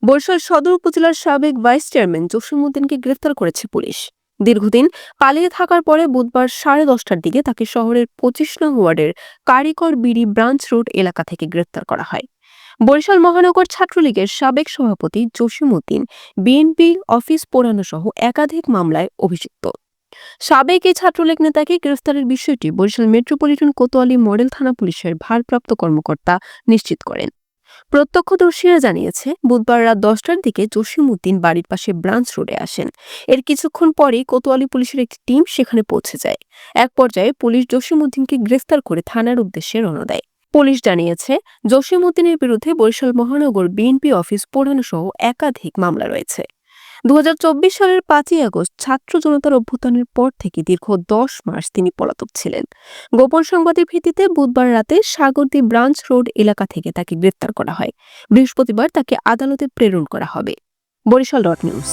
বরিশাল সদর উপজেলার সাবেক ভাইস চেয়ারম্যান জসিমউদ্দিনকে গ্রেফতার করেছে পুলিশ। দীর্ঘদিন পালিয়ে থাকার পরে বুধবার 10:30টার দিকে তাকে শহরের 25 নং ওয়ার্ডের কারিকর বিড়ি ব্রাঞ্চ রোড এলাকা থেকে গ্রেফতার করা হয়। বরিশাল মহানগর ছাত্রলীগের সাবেক সভাপতি জসিমউদ্দিন বিএনপি অফিস পোড়ানো সহ একাধিক মামলায় অভিযুক্ত। সাবেক এই ছাত্রলীগ নেতাকে গ্রেফতারের বিষয়টি বরিশাল মেট্রোপলিটন কোতোয়ালি মডেল থানা পুলিশের ভারপ্রাপ্ত কর্মকর্তা নিশ্চিত করেন। প্রত্যক্ষদর্শীরা জানিয়েছে, বুধবার রাত 10টার দিকে জসিমউদ্দিন বাড়ির পাশে ব্রাঞ্চ রোডে আসেন। এর কিছুক্ষণ পরেই কোতোয়ালি পুলিশের একটি টিম সেখানে পৌঁছে যায়। এক পর্যায়ে পুলিশ জসিমউদ্দিনকে গ্রেফতার করে থানার উদ্দেশ্যে রওনা দেয়। পুলিশ জানিয়েছে, জসিমউদ্দিনের বিরুদ্ধে বরিশাল মহানগর বিএনপি অফিস পোড়ানো সহ একাধিক মামলা রয়েছে। 2024 সালের 5ই আগস্ট ছাত্র জনতার অভ্যুত্থানের পর থেকে দীর্ঘ 10 মাস তিনি পলাতক ছিলেন। গোপন সংবাদের ভিত্তিতে বুধবার রাতে সাগরদী ব্রাঞ্চ রোড এলাকা থেকে তাকে গ্রেফতার করা হয়। বৃহস্পতিবার তাকে আদালতে প্রেরণ করা হবে। বরিশাল.নিউজ।